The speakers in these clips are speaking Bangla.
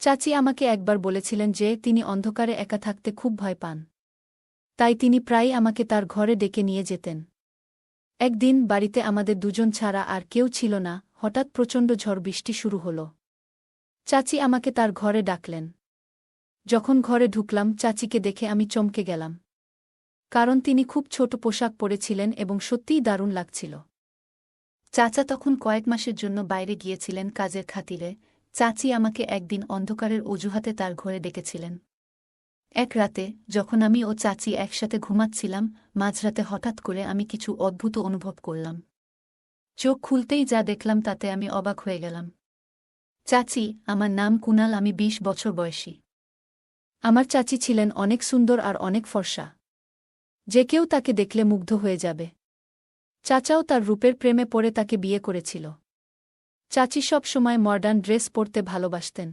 চাচি আমাকে একবার বলেছিলেন যে তিনি অন্ধকারে একা থাকতে খুব ভয় পান। তাই তিনি প্রায়ই আমাকে তার ঘরে ডেকে নিয়ে যেতেন। একদিন বাড়িতে আমাদের দুজন ছাড়া আর কেউ ছিল না, হঠাৎ প্রচণ্ড ঝড় বৃষ্টি শুরু হল। চাচি আমাকে তার ঘরে ডাকলেন। যখন ঘরে ঢুকলাম চাচিকে দেখে আমি চমকে গেলাম। কারণ তিনি খুব ছোট পোশাক পরেছিলেন এবং সত্যিই দারুণ লাগছিল। চাচা তখন কয়েক মাসের জন্য বাইরে গিয়েছিলেন কাজের খাতিরে। চাচি আমাকে একদিন অন্ধকারের অজুহাতে তার ঘরে ডেকেছিলেন। এক রাতে যখন আমি ও চাচি একসাথে ঘুমাচ্ছিলাম, মাঝরাতে হঠাৎ করে আমি কিছু অদ্ভুত অনুভব করলাম। চোখ খুলতেই যা দেখলাম তাতে আমি অবাক হয়ে গেলাম। চাচি, আমার নাম কুনাল, আমি ২০ বছর বয়সী। আমার চাচি ছিলেন অনেক সুন্দর আর অনেক ফর্সা। যে কেউ তাকে দেখলে মুগ্ধ হয়ে যাবে। চাচাও তার রূপের প্রেমে পড়ে তাকে বিয়ে করেছিল। চাচি সব সময় মডার্ন ড্রেস পরতে ভালোবাসতেন,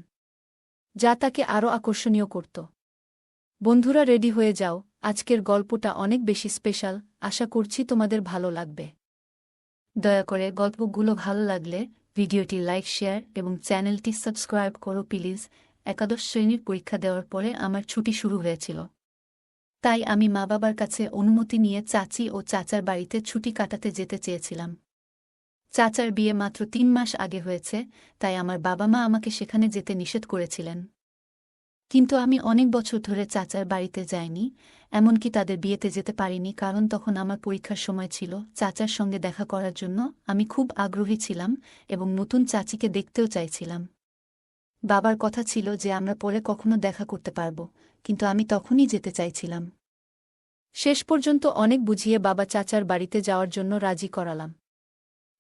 যা তাকে আরও আকর্ষণীয় করত। বন্ধুরা, রেডি হয়ে যাও, আজকের গল্পটা অনেক বেশি স্পেশাল। আশা করছি তোমাদের ভালো লাগবে। দয়া করে গল্পগুলো ভালো লাগলে ভিডিওটি লাইক, শেয়ার এবং চ্যানেলটি সাবস্ক্রাইব করো প্লিজ। একাদশ শ্রেণীর পরীক্ষা দেওয়ার পরে আমার ছুটি শুরু হয়েছিল। তাই আমি মা বাবার কাছে অনুমতি নিয়ে চাচি ও চাচার বাড়িতে ছুটি কাটাতে যেতে চেয়েছিলাম। চাচার বিয়ে মাত্র ৩ মাস আগে হয়েছে, তাই আমার বাবা মা আমাকে সেখানে যেতে নিষেধ করেছিলেন। কিন্তু আমি অনেক বছর ধরে চাচার বাড়িতে যাইনি, এমনকি তাদের বিয়েতে যেতে পারিনি, কারণ তখন আমার পরীক্ষার সময় ছিল। চাচার সঙ্গে দেখা করার জন্য আমি খুব আগ্রহী ছিলাম এবং নতুন চাচিকে দেখতেও চাইছিলাম। বাবার কথা ছিল যে আমরা পরে কখনো দেখা করতে পারব, কিন্তু আমি তখনই যেতে চাইছিলাম। শেষ পর্যন্ত অনেক বুঝিয়ে বাবা চাচার বাড়িতে যাওয়ার জন্য রাজি করালাম।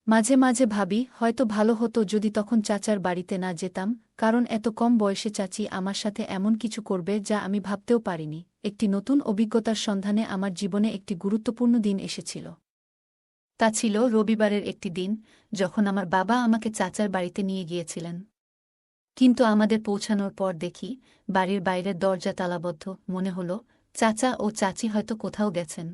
মাঝে মাঝে ভাবি, হয়তো ভালো হতো যদি তখন চাচার বাড়িতে না যেতাম, কারণ এত কম বয়সে চাচি আমার সাথে এমন কিছু করবে যা আমি ভাবতেও পারিনি। একটি নতুন অভিজ্ঞতার সন্ধানে আমার জীবনে একটি গুরুত্বপূর্ণ দিন এসেছিল। তা ছিল রবিবারের একটি দিন, যখন আমার বাবা আমাকে চাচার বাড়িতে নিয়ে গিয়েছিলেন। কিন্তু আমাদের পৌঁছানোর পর দেখি বাড়ির বাইরের দরজা তালাবদ্ধ। মনে হল চাচা ও চাচি হয়তো কোথাও গেছেন।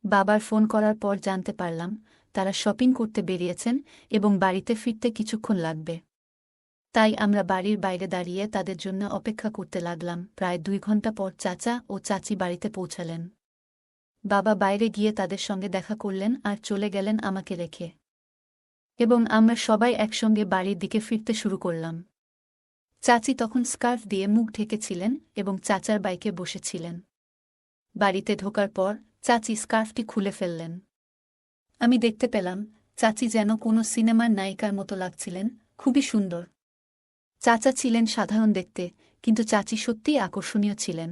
বাবার ফোন করার পর জানতে পারলাম তারা শপিং করতে বেরিয়েছেন এবং বাড়িতে ফিরতে কিছুক্ষণ লাগবে। তাই আমরা বাড়ির বাইরে দাঁড়িয়ে তাদের জন্য অপেক্ষা করতে লাগলাম। প্রায় ২ ঘন্টা পর চাচা ও চাচি বাড়িতে পৌঁছালেন। বাবা বাইরে গিয়ে তাদের সঙ্গে দেখা করলেন আর চলে গেলেন আমাকে রেখে, এবং আমরা সবাই একসঙ্গে বাড়ির দিকে ফিরতে শুরু করলাম। চাচি তখন স্কার্ফ দিয়ে মুখ ঢেকেছিলেন এবং চাচার বাইকে বসেছিলেন। বাড়িতে ঢোকার পর চাচি স্কার্ফটি খুলে ফেললেন। আমি দেখতে পেলাম চাচি যেন কোনো সিনেমার নায়িকার মতো লাগছিলেন, খুবই সুন্দর। চাচা ছিলেন সাধারণ দেখতে, কিন্তু চাচি সত্যিই আকর্ষণীয় ছিলেন।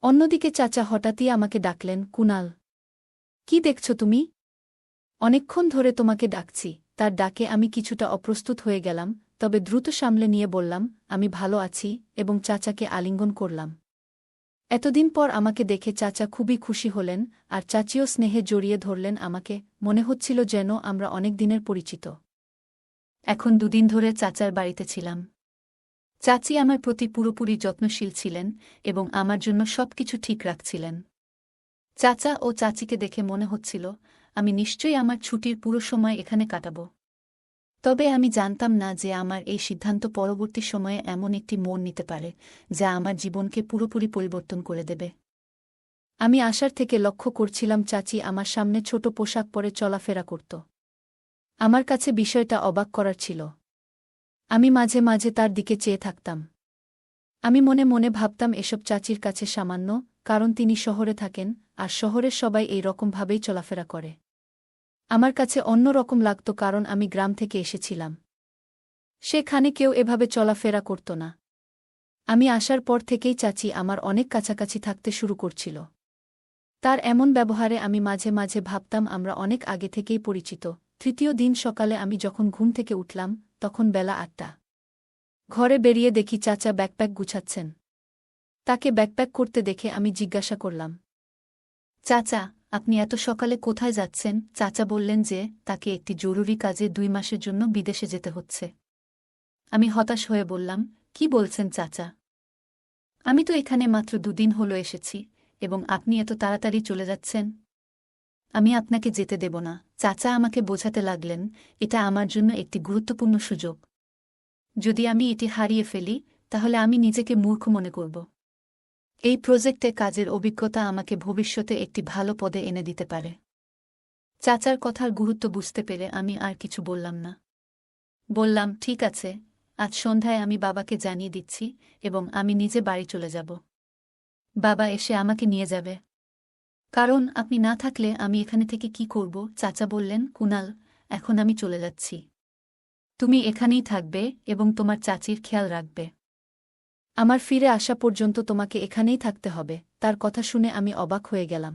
অন্যদিকে চাচা হঠাৎই আমাকে ডাকলেন, কুনাল, কি দেখছ তুমি? অনেকক্ষণ ধরে তোমাকে ডাকছি। তার ডাকে আমি কিছুটা অপ্রস্তুত হয়ে গেলাম, তবে দ্রুত সামলে নিয়ে বললাম, আমি ভালো আছি, এবং চাচাকে আলিঙ্গন করলাম। এতদিন পর আমাকে দেখে চাচা খুবই খুশি হলেন, আর চাচিও স্নেহে জড়িয়ে ধরলেন আমাকে। মনে হচ্ছিল যেন আমরা অনেক দিনের পরিচিত। এখন ২ দিন ধরে চাচার বাড়িতে ছিলাম। চাচি আমার প্রতি পুরোপুরি যত্নশীল ছিলেন এবং আমার জন্য সবকিছু ঠিক রাখছিলেন। চাচা ও চাচিকে দেখে মনে হচ্ছিল আমি নিশ্চয়ই আমার ছুটির পুরো সময় এখানে কাটাব। তবে আমি জানতাম না যে আমার এই সিদ্ধান্ত পরবর্তী সময়ে এমন একটি মোড় নিতে পারে যা আমার জীবনকে পুরোপুরি পরিবর্তন করে দেবে। আমি আসার থেকে লক্ষ্য করছিলাম চাচি আমার সামনে ছোট পোশাক পরে চলাফেরা করত। আমার কাছে বিষয়টা অবাক করার ছিল। আমি মাঝে মাঝে তার দিকে চেয়ে থাকতাম। আমি মনে মনে ভাবতাম এসব চাচির কাছে সামান্য, কারণ তিনি শহরে থাকেন, আর শহরের সবাই এই রকমভাবেই চলাফেরা করে। আমার কাছে অন্য রকম লাগত, কারণ আমি গ্রাম থেকে এসেছিলাম। সেখানে কেউ এভাবে চলাফেরা করত না। আমি আসার পর থেকেই চাচি আমার অনেক কাছাকাছি থাকতে শুরু করছিল। তার এমন ব্যবহারে আমি মাঝে মাঝে ভাবতাম আমরা অনেক আগে থেকেই পরিচিত। তৃতীয় দিন সকালে আমি যখন ঘুম থেকে উঠলাম, তখন বেলা ৮টা। ঘরে বেরিয়ে দেখি চাচা ব্যাকপ্যাক গুছাচ্ছেন। তাকে ব্যাকপ্যাক করতে দেখে আমি জিজ্ঞাসা করলাম, চাচা, আপনি এত সকালে কোথায় যাচ্ছেন? চাচা বললেন যে তাকে একটি জরুরি কাজে ২ মাসের জন্য বিদেশে যেতে হচ্ছে। আমি হতাশ হয়ে বললাম, কি বলছেন চাচা? আমি তো এখানে মাত্র ২ দিন হলো এসেছি, এবং আপনি এত তাড়াতাড়ি চলে যাচ্ছেন? আমি আপনাকে যেতে দেব না। চাচা আমাকে বোঝাতে লাগলেন এটা আমার জন্য একটি গুরুত্বপূর্ণ সুযোগ। যদি আমি এটি হারিয়ে ফেলি তাহলে আমি নিজেকে মূর্খ মনে করব। এই প্রজেক্টে কাজের অভিজ্ঞতা আমাকে ভবিষ্যতে একটি ভালো পদে এনে দিতে পারে। চাচার কথার গুরুত্ব বুঝতে পেরে আমি আর কিছু বললাম না। বললাম, ঠিক আছে, আজ সন্ধ্যায় আমি বাবাকে জানিয়ে দিচ্ছি এবং আমি নিজে বাড়ি চলে যাব। বাবা এসে আমাকে নিয়ে যাবে। কারণ আপনি না থাকলে আমি এখানে থেকে কি করব? চাচা বললেন, কুনাল, এখন আমি চলে যাচ্ছি। তুমি এখানেই থাকবে এবং তোমার চাচির খেয়াল রাখবে। আমার ফিরে আসা পর্যন্ত তোমাকে এখানেই থাকতে হবে। তার কথা শুনে আমি অবাক হয়ে গেলাম।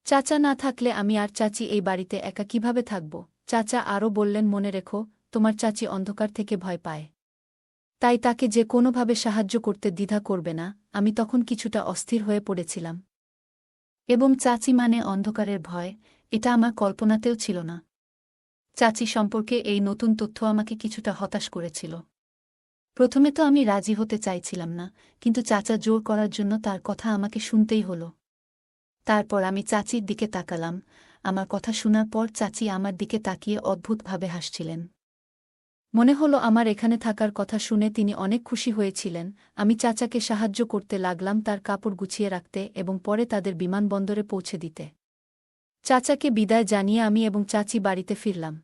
চাচা না থাকলে আমি আর চাচি এই বাড়িতে একা কিভাবে থাকব? চাচা আরও বললেন, মনে রেখো, তোমার চাচি অন্ধকার থেকে ভয় পায়। তাই তাকে যে কোনোভাবে সাহায্য করতে দ্বিধা করবে না। আমি তখন কিছুটা অস্থির হয়ে পড়েছিলাম। এবং চাচি মানে অন্ধকারের ভয়, এটা আমার কল্পনাতেও ছিল না। চাচি সম্পর্কে এই নতুন তথ্য আমাকে কিছুটা হতাশ করেছিল। প্রথমে তো আমি রাজি হতে চাইছিলাম না, কিন্তু চাচা জোর করার জন্য তার কথা আমাকে শুনতেই হলো। তারপর আমি চাচির দিকে তাকালাম। আমার কথা শোনার পর চাচি আমার দিকে তাকিয়ে অদ্ভুতভাবে হাসছিলেন। মনে হলো আমার এখানে থাকার কথা শুনে তিনি অনেক খুশি হয়েছিলেন। আমি চাচাকে সাহায্য করতে লাগলাম তার কাপড় গুছিয়ে রাখতে এবং পরে তাদের বিমানবন্দরে পৌঁছে দিতে। চাচাকে বিদায় জানিয়ে আমি এবং চাচি বাড়িতে ফিরলাম।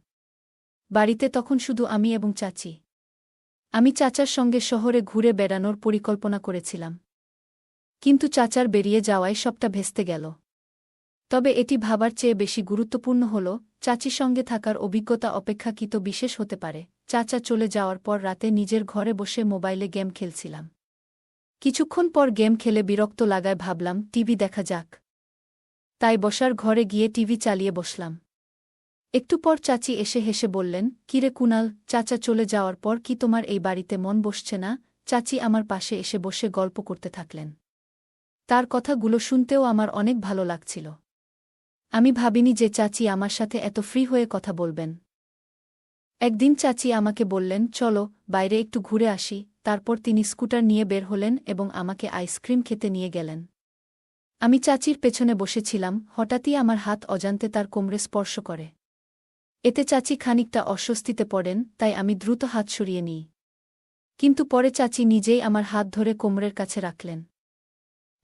বাড়িতে তখন শুধু আমি এবং চাচি। আমি চাচার সঙ্গে শহরে ঘুরে বেড়ানোর পরিকল্পনা করেছিলাম, কিন্তু চাচার বেরিয়ে যাওয়ায় সবটা ভেস্তে গেল। তবে এটি ভাবার চেয়ে বেশি গুরুত্বপূর্ণ হল, চাচির সঙ্গে থাকার অভিজ্ঞতা অপেক্ষাকৃত বিশেষ হতে পারে। চাচা চলে যাওয়ার পর রাতে নিজের ঘরে বসে মোবাইলে গেম খেলছিলাম। কিছুক্ষণ পর গেম খেলে বিরক্ত লাগায় ভাবলাম টিভি দেখা যাক। তাই বসার ঘরে গিয়ে টিভি চালিয়ে বসলাম। একটু পর চাচি এসে হেসে বললেন, কিরে কুনাল, চাচা চলে যাওয়ার পর কি তোমার এই বাড়িতে মন বসছে না? চাচি আমার পাশে এসে বসে গল্প করতে থাকলেন। তার কথাগুলো শুনতেও আমার অনেক ভালো লাগছিল। আমি ভাবিনি যে চাচি আমার সাথে এত ফ্রি হয়ে কথা বলবেন। একদিন চাচি আমাকে বললেন, চলো বাইরে একটু ঘুরে আসি। তারপর তিনি স্কুটার নিয়ে বের হলেন এবং আমাকে আইসক্রিম খেতে নিয়ে গেলেন। আমি চাচির পেছনে বসেছিলাম, হঠাৎই আমার হাত অজান্তে তার কোমরে স্পর্শ করে। এতে চাচি খানিকটা অস্বস্তিতে পড়েন, তাই আমি দ্রুত হাত সরিয়ে নিই। কিন্তু পরে চাচি নিজেই আমার হাত ধরে কোমরের কাছে রাখলেন।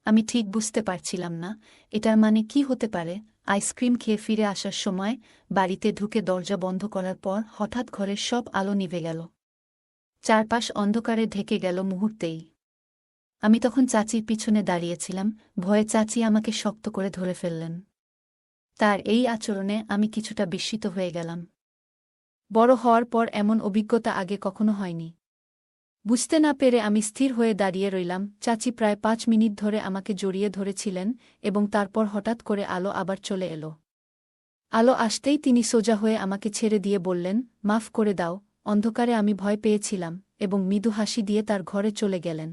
আমি ঠিক বুঝতে পারছিলাম না এটার মানে কি হতে পারে। আইসক্রিম খেয়ে ফিরে আসার সময় বাড়িতে ঢুকে দরজা বন্ধ করার পর হঠাৎ ঘরের সব আলো নিভে গেল। চারপাশ অন্ধকারে ঢেকে গেল মুহূর্তেই। আমি তখন চাচির পিছনে দাঁড়িয়েছিলাম, ভয়ে চাচি আমাকে শক্ত করে ধরে ফেললেন। তার এই আচরণে আমি কিছুটা বিস্মিত হয়ে গেলাম। বড় হওয়ার পর এমন অভিজ্ঞতা আগে কখনো হয়নি। বুঝতে না পেরে আমি স্থির হয়ে দাঁড়িয়ে রইলাম। চাচি প্রায় 5 মিনিট ধরে আমাকে জড়িয়ে ধরেছিলেন এবং তারপর হঠাৎ করে আলো আবার চলে এলো। আলো আসতেই তিনি সোজা হয়ে আমাকে ছেড়ে দিয়ে বললেন, মাফ করে দাও, অন্ধকারে আমি ভয় পেয়েছিলাম, এবং মৃদু হাসি দিয়ে তার ঘরে চলে গেলেন।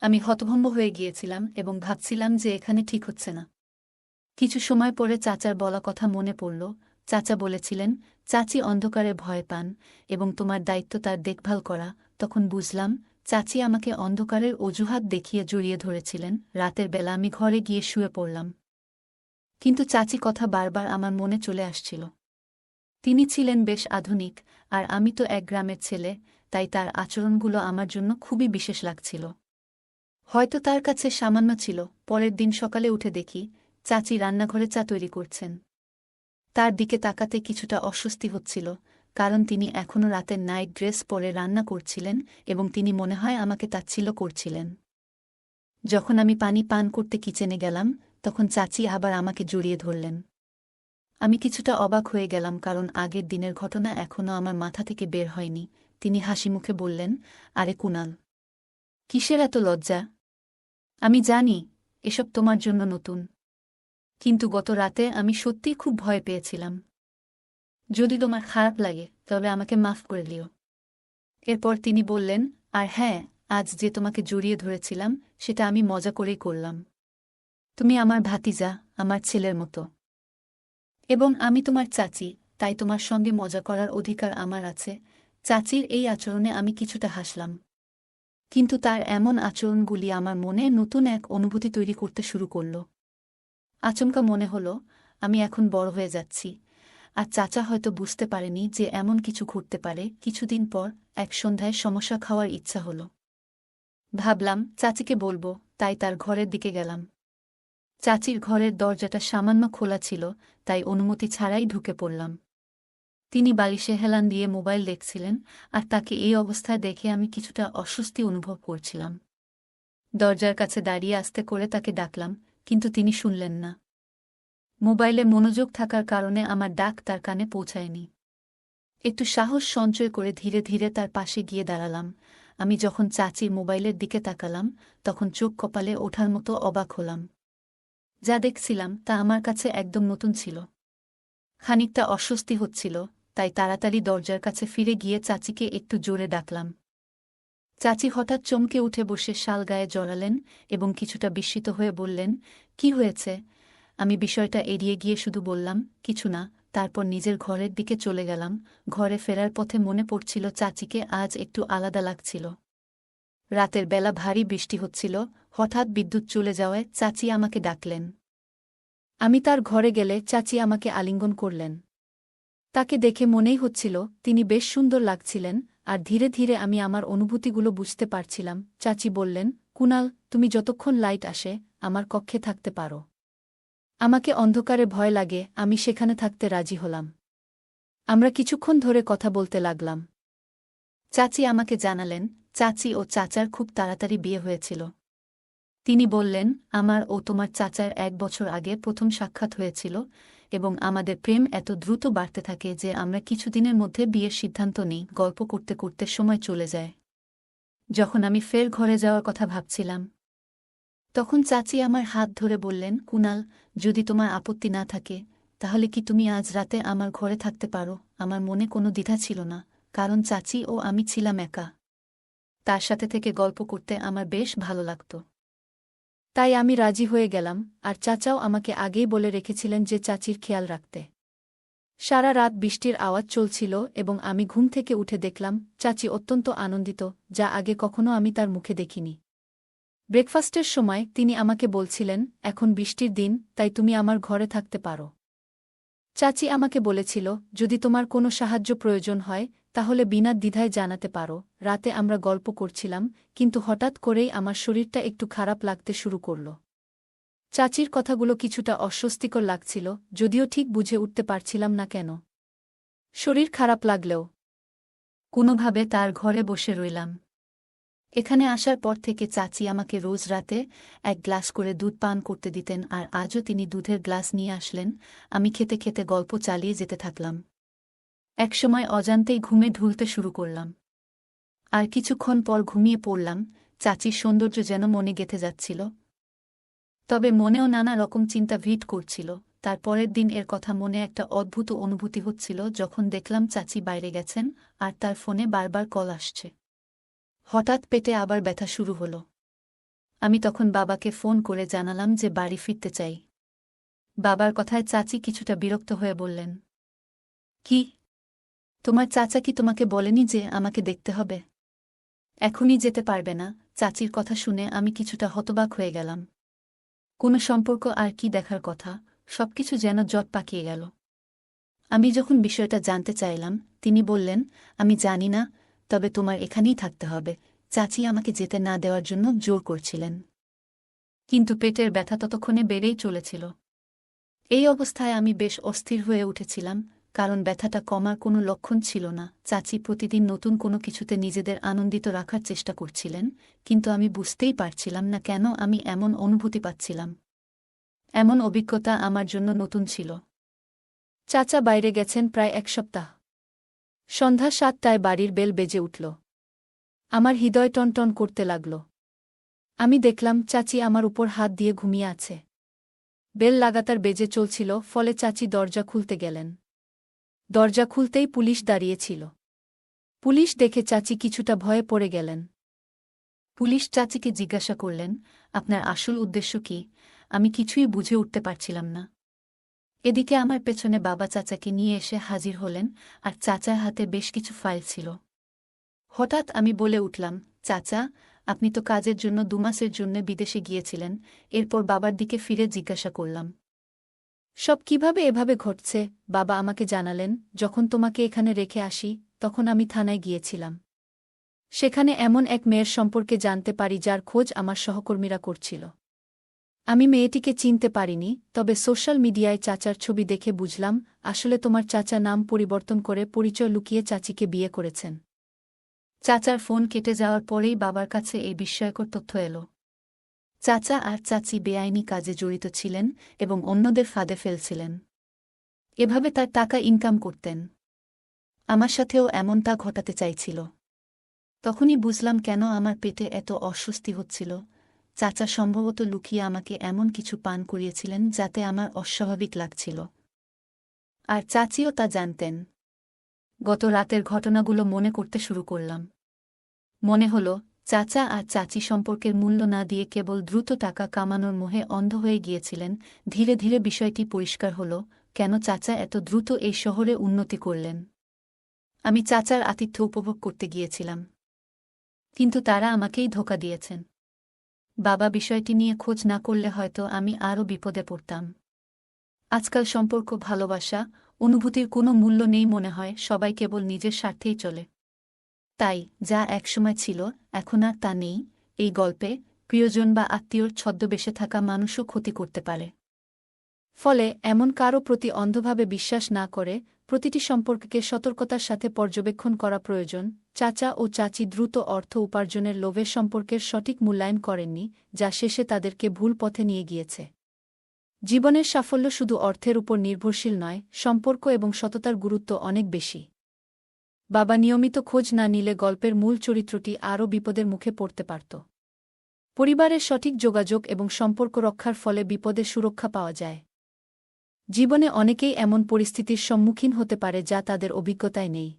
আমি হতভম্ব হয়ে গিয়েছিলাম এবং ভাবছিলাম যে এখানে ঠিক হচ্ছে না। কিছু সময় পরে চাচার বলা কথা মনে পড়ল। চাচা বলেছিলেন, চাচি অন্ধকারে ভয় পান এবং তোমার দায়িত্ব তার দেখভাল করা। তখন বুঝলাম, চাচি আমাকে অন্ধকারের অজুহাত দেখিয়ে জড়িয়ে ধরেছিলেন। রাতের বেলা আমি ঘরে গিয়ে শুয়ে পড়লাম, কিন্তু চাচি কথা বারবার আমার মনে চলে আসছিল। তিনি ছিলেন বেশ আধুনিক, আর আমি তো এক গ্রামের ছেলে, তাই তার আচরণগুলো আমার জন্য খুবই বিশেষ লাগছিল। হয়তো তার কাছে সামান্য ছিল। পরের দিন সকালে উঠে দেখি চাচি রান্নাঘরে চা তৈরি করছেন। তার দিকে তাকাতে কিছুটা অস্বস্তি হচ্ছিল, কারণ তিনি এখনও রাতের নাইট ড্রেস পরে রান্না করছিলেন এবং তিনি মনে হয় আমাকে তাচ্ছিল্য করছিলেন। যখন আমি পানি পান করতে কিচেনে গেলাম, তখন চাচি আবার আমাকে জড়িয়ে ধরলেন। আমি কিছুটা অবাক হয়ে গেলাম, কারণ আগের দিনের ঘটনা এখনও আমার মাথা থেকে বের হয়নি। তিনি হাসিমুখে বললেন, আরে কুনাল, কিসের এত লজ্জা? আমি জানি এসব তোমার জন্য নতুন, কিন্তু গত রাতে আমি সত্যিই খুব ভয় পেয়েছিলাম। যদি তোমার খারাপ লাগে তবে আমাকে মাফ করে দিও। এরপর তিনি বললেন, আর হ্যাঁ, আজ যে তোমাকে জড়িয়ে ধরেছিলাম সেটা আমি মজা করেই করলাম। তুমি আমার ভাতিজা, আমার ছেলের মতো, এবং আমি তোমার চাচি, তাই তোমার সঙ্গে মজা করার অধিকার আমার আছে। চাচির এই আচরণে আমি কিছুটা হাসলাম, কিন্তু তার এমন আচরণগুলি আমার মনে নতুন এক অনুভূতি তৈরি করতে শুরু করল। আচমকা মনে হলো আমি এখন বড় হয়ে যাচ্ছি। আর চাচা হয়তো বুঝতে পারেনি যে এমন কিছু ঘটতে পারে। কিছুদিন পর এক সন্ধ্যায় সমস্যা খাওয়ার ইচ্ছা হলো। ভাবলাম চাচিকে বলবো, তাই তার ঘরের দিকে গেলাম। চাচির ঘরের দরজাটা সামান্য খোলা ছিল, তাই অনুমতি ছাড়াই ঢুকে পড়লাম। তিনি বালিশে হেলান দিয়ে মোবাইল দেখছিলেন, আর তাকে এই অবস্থায় দেখে আমি কিছুটা অস্বস্তি অনুভব করছিলাম। দরজার কাছে দাঁড়িয়ে আস্তে করে তাকে ডাকলাম, কিন্তু তিনি শুনলেন না। মোবাইলে মনোযোগ থাকার কারণে আমার ডাক তার কানে পৌঁছায়নি। একটু সাহস সঞ্চয় করে ধীরে ধীরে তার পাশে গিয়ে দাঁড়ালাম। আমি যখন চাচির মোবাইলের দিকে তাকালাম, তখন চোখ কপালে ওঠার মতো অবাক হলাম। যা দেখছিলাম তা আমার কাছে একদম নতুন ছিল। খানিকটা অস্বস্তি হচ্ছিল, তাই তাড়াতাড়ি দরজার কাছে ফিরে গিয়ে চাচিকে একটু জোরে ডাকলাম। চাচি হঠাৎ চমকে উঠে বসে শাল গায়ে জড়ালেন এবং কিছুটা বিস্মিত হয়ে বললেন, কি হয়েছে? আমি বিষয়টা এড়িয়ে গিয়ে শুধু বললাম, কিছু না। তারপর নিজের ঘরের দিকে চলে গেলাম। ঘরে ফেরার পথে মনে পড়ছিল চাচিকে আজ একটু আলাদা লাগছিল। রাতের বেলা ভারী বৃষ্টি হচ্ছিল, হঠাৎ বিদ্যুৎ চলে যাওয়ায় চাচি আমাকে ডাকলেন। আমি তার ঘরে গেলে চাচি আমাকে আলিঙ্গন করলেন। তাকে দেখে মনেই হচ্ছিল তিনি বেশ সুন্দর লাগছিলেন, আর ধীরে ধীরে আমি আমার অনুভূতিগুলো বুঝতে পারছিলাম। চাচি বললেন, কুনাল, তুমি যতক্ষণ লাইট আসে আমার কক্ষে থাকতে পারো। আমাকে অন্ধকারে ভয় লাগে, আমি সেখানে থাকতে রাজি হলাম। আমরা কিছুক্ষণ ধরে কথা বলতে লাগলাম। চাচি আমাকে জানালেন, চাচি ও চাচার খুব তাড়াতাড়ি বিয়ে হয়েছিল। তিনি বললেন, আমার ও তোমার চাচার 1 বছর আগে প্রথম সাক্ষাৎ হয়েছিল, এবং আমাদের প্রেম এত দ্রুত বাড়তে থাকে যে আমরা কিছুদিনের মধ্যে বিয়ের সিদ্ধান্ত নিই। গল্প করতে করতে সময় চলে যায়। যখন আমি ফের ঘরে যাওয়ার কথা ভাবছিলাম, তখন চাচি আমার হাত ধরে বললেন, কুনাল, যদি তোমার আপত্তি না থাকে তাহলে কি তুমি আজ রাতে আমার ঘরে থাকতে পারো? আমার মনে কোনো দ্বিধা ছিল না, কারণ চাচি ও আমি ছিলাম একা। তার সাথে থেকে গল্প করতে আমার বেশ ভালো লাগত। তাই আমি রাজি হয়ে গেলাম, আর চাচাও আমাকে আগেই বলে রেখেছিলেন যে চাচির খেয়াল রাখতে। সারা রাত বৃষ্টির আওয়াজ চলছিল এবং আমি ঘুম থেকে উঠে দেখলাম চাচি অত্যন্ত আনন্দিত, যা আগে কখনো আমি তার মুখে দেখিনি। ব্রেকফাস্টের সময় তিনি আমাকে বলছিলেন, এখন বৃষ্টির দিন, তাই তুমি আমার ঘরে থাকতে পারো। চাচি আমাকে বলেছিল, যদি তোমার কোনো সাহায্য প্রয়োজন হয় তাহলে বিনা দ্বিধায় জানাতে পারো। রাতে আমরা গল্প করছিলাম, কিন্তু হঠাৎ করেই আমার শরীরটা একটু খারাপ লাগতে শুরু করল। চাচির কথাগুলো কিছুটা অস্বস্তিকর লাগছিল, যদিও ঠিক বুঝে উঠতে পারছিলাম না কেন। শরীর খারাপ লাগলেও কোনোভাবে তার ঘরে বসে রইলাম। এখানে আসার পর থেকে চাচি আমাকে রোজ রাতে 1 গ্লাস করে দুধ পান করতে দিতেন, আর আজও তিনি দুধের গ্লাস নিয়ে আসলেন। আমি খেতে খেতে গল্প চালিয়ে যেতে থাকলাম। একসময় অজান্তেই ঘুমে ঢুলতে শুরু করলাম, আর কিছুক্ষণ পর ঘুমিয়ে পড়লাম। চাচির সৌন্দর্য যেন মনে গেঁথে যাচ্ছিল, তবে মনেও নানা রকম চিন্তা ভিড় করছিল। তার পরের দিন এর কথা মনে একটা অদ্ভুত অনুভূতি হচ্ছিল যখন দেখলাম চাচি বাইরে গেছেন, আর তার ফোনে বারবার কল আসছে। হঠাৎ পেটে আবার ব্যথা শুরু হলো। আমি তখন বাবাকে ফোন করে জানালাম যে বাড়ি ফিরতে চাই। বাবার কথায় চাচি কিছুটা বিরক্ত হয়ে বললেন, কি, তোমার চাচা কি তোমাকে বলেনি যে আমাকে দেখতে হবে? এখনই যেতে পারবে না? চাচির কথা শুনে আমি কিছুটা হতবাক হয়ে গেলাম। কোনো সম্পর্ক আর কি দেখার কথা, সবকিছু যেন জট পাকিয়ে গেল। আমি যখন বিষয়টা জানতে চাইলাম, তিনি বললেন, আমি জানি না, তবে তোমার এখানেই থাকতে হবে। চাচি আমাকে যেতে না দেওয়ার জন্য জোর করছিলেন, কিন্তু পেটের ব্যথা ততক্ষণে বেড়েই চলেছিল। এই অবস্থায় আমি বেশ অস্থির হয়ে উঠেছিলাম, কারণ ব্যথাটা কমার কোনো লক্ষণ ছিল না। চাচি প্রতিদিন নতুন কোনো কিছুতে নিজেদের আনন্দিত রাখার চেষ্টা করছিলেন, কিন্তু আমি বুঝতেই পারছিলাম না কেন আমি এমন অনুভূতি পাচ্ছিলাম। এমন অভিজ্ঞতা আমার জন্য নতুন ছিল। চাচা বাইরে গেছেন প্রায় 1 সপ্তাহ। সন্ধ্যা 7টায় বাড়ির বেল বেজে উঠল। আমার হৃদয় টনটন করতে লাগল। আমি দেখলাম চাচি আমার উপর হাত দিয়ে ঘুমিয়ে আছে। বেল লাগাতার বেজে চলছিল, ফলে চাচি দরজা খুলতে গেলেন। দরজা খুলতেই পুলিশ দাঁড়িয়েছিল। পুলিশ দেখে চাচি কিছুটা ভয়ে পড়ে গেলেন। পুলিশ চাচিকে জিজ্ঞাসা করলেন, আপনার আসল উদ্দেশ্য কি? আমি কিছুই বুঝে উঠতে পারছিলাম না। এদিকে আমার পেছনে বাবা চাচাকে নিয়ে এসে হাজির হলেন, আর চাচার হাতে বেশ কিছু ফাইল ছিল। হঠাৎ আমি বলে উঠলাম, চাচা, আপনি তো কাজের জন্য 2 মাসের জন্য বিদেশে গিয়েছিলেন। এরপর বাবার দিকে ফিরে জিজ্ঞাসা করলাম, সব কিভাবে এভাবে ঘটছে বাবা আমাকে জানালেন, যখন তোমাকে এখানে রেখে আসি তখন আমি থানায় গিয়েছিলাম। সেখানে এমন এক মেয়ের সম্পর্কে জানতে পারি যার খোঁজ আমার সহকর্মীরা করছিল। আমি মেয়েটিকে চিনতে পারিনি, তবে সোশ্যাল মিডিয়ায় চাচার ছবি দেখে বুঝলাম আসলে তোমার চাচা নাম পরিবর্তন করে পরিচয় লুকিয়ে চাচিকে বিয়ে করেছেন। চাচার ফোন কেটে যাওয়ার পরেই বাবার কাছে এই বিস্ময়কর তথ্য এলো। চাচা আর চাচি বেআইনি কাজে জড়িত ছিলেন এবং অন্যদের ফাঁদে ফেলছিলেন। এভাবে তার টাকা ইনকাম করতেন। আমার সাথেও এমনটা ঘটাতে চাইছিল। তখনই বুঝলাম কেন আমার পেটে এত অস্বস্তি হচ্ছিল। চাচা সম্ভবত লুকিয়ে আমাকে এমন কিছু পান করিয়েছিলেন যাতে আমার অস্বাভাবিক লাগছিল। আর চাচিও তা জানতেন। গত রাতের ঘটনাগুলো মনে করতে শুরু করলাম। মনে হল চাচা আর চাচি সম্পর্কের মূল্য না দিয়ে কেবল দ্রুত টাকা কামানোর মোহে অন্ধ হয়ে গিয়েছিলেন। ধীরে ধীরে বিষয়টি পরিষ্কার হল, কেন চাচা এত দ্রুত এই শহরে উন্নতি করলেন। আমি চাচার আতিথ্য উপভোগ করতে গিয়েছিলাম, কিন্তু তারা আমাকেই ধোঁকা দিয়েছেন। বাবা বিষয়টি নিয়ে খোঁজ না করলে হয়তো আমি আরও বিপদে পড়তাম। আজকাল সম্পর্ক, ভালোবাসা, অনুভূতির কোনো মূল্য নেই মনে হয়, সবাই কেবল নিজের স্বার্থেই চলে। তাই যা একসময় ছিল এখন আর তা নেই। এই গল্পে প্রিয়জন বা আত্মীয়র ছদ্মবেশে থাকা মানুষও ক্ষতি করতে পারে। ফলে এমন কারও প্রতি অন্ধভাবে বিশ্বাস না করে প্রতিটি সম্পর্ককে সতর্কতার সাথে পর্যবেক্ষণ করা প্রয়োজন। চাচা ও চাচি দ্রুত অর্থ উপার্জনের লোভে সম্পর্কের সঠিক মূল্যায়ন করেননি, যা শেষে তাদেরকে ভুল পথে নিয়ে গিয়েছে। জীবনের সাফল্য শুধু অর্থের উপর নির্ভরশীল নয়, সম্পর্ক এবং সততার গুরুত্ব অনেক বেশি। বাবা নিয়মিত খোঁজ না নিলে গল্পের মূল চরিত্রটি আরও বিপদের মুখে পড়তে পারত। পরিবারের সঠিক যোগাযোগ এবং সম্পর্ক রক্ষার ফলে বিপদে সুরক্ষা পাওয়া যায়। জীবনে অনেকেই এমন পরিস্থিতির সম্মুখীন হতে পারে যা তাদের অভিজ্ঞতায় নেই।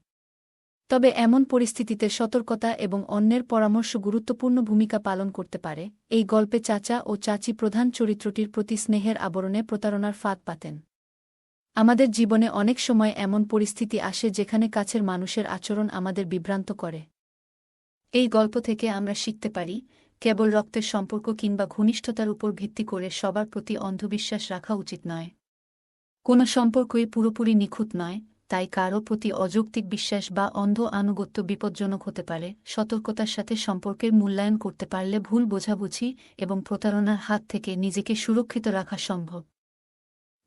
তবে এমন পরিস্থিতিতে সতর্কতা এবং অন্যের পরামর্শ গুরুত্বপূর্ণ ভূমিকা পালন করতে পারে। এই গল্পে চাচা ও চাচি প্রধান চরিত্রটির প্রতি স্নেহের আবরণে প্রতারণার ফাঁদ পাতেন। আমাদের জীবনে অনেক সময় এমন পরিস্থিতি আসে যেখানে কাছের মানুষের আচরণ আমাদের বিভ্রান্ত করে। এই গল্প থেকে আমরা শিখতে পারি, কেবল রক্তের সম্পর্ক কিংবা ঘনিষ্ঠতার উপর ভিত্তি করে সবার প্রতি অন্ধবিশ্বাস রাখা উচিত নয়। কোনো সম্পর্কই পুরোপুরি নিখুঁত নয়, তাই কারও প্রতি অযৌক্তিক বিশ্বাস বা অন্ধ আনুগত্য বিপজ্জনক হতে পারে। সতর্কতার সাথে সম্পর্কের মূল্যায়ন করতে পারলে ভুল বোঝাবুঝি এবং প্রতারণার হাত থেকে নিজেকে সুরক্ষিত রাখা সম্ভব।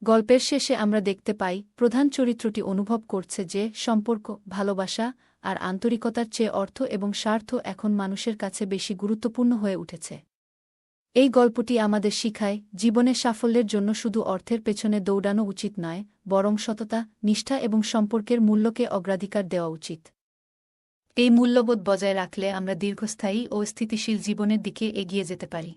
গল্পের শেষে আমরা দেখতে পাই প্রধান চরিত্রটি অনুভব করছে যে সম্পর্ক, ভালোবাসা আর আন্তরিকতার চেয়ে অর্থ এবং স্বার্থ এখন মানুষের কাছে বেশি গুরুত্বপূর্ণ হয়ে উঠেছে। এই গল্পটি আমাদের শিখায়, জীবনের সাফল্যের জন্য শুধু অর্থের পেছনে দৌড়ানো উচিত নয়, বরং সততা, নিষ্ঠা এবং সম্পর্কের মূল্যকে অগ্রাধিকার দেওয়া উচিত। এই মূল্যবোধ বজায় রাখলে আমরা দীর্ঘস্থায়ী ও স্থিতিশীল জীবনের দিকে এগিয়ে যেতে পারি।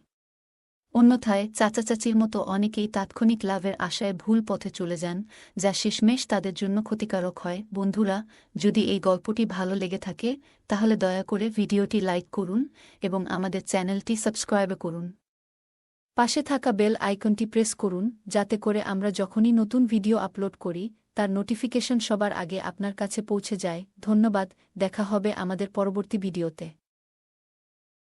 অন্যথায় চাচা চাচির মতো অনেকেই তাৎক্ষণিক লাভের আশায় ভুল পথে চলে যান, যা শেষমেশ তাদের জন্য ক্ষতিকারক হয়। বন্ধুরা, যদি এই গল্পটি ভালো লেগে থাকে তাহলে দয়া করে ভিডিওটি লাইক করুন এবং আমাদের চ্যানেলটি সাবস্ক্রাইব করুন। পাশে থাকা বেল আইকনটি প্রেস করুন যাতে করে আমরা যখনই নতুন ভিডিও আপলোড করি তার নোটিফিকেশন সবার আগে আপনার কাছে পৌঁছে যায়। ধন্যবাদ, দেখা হবে আমাদের পরবর্তী ভিডিওতে।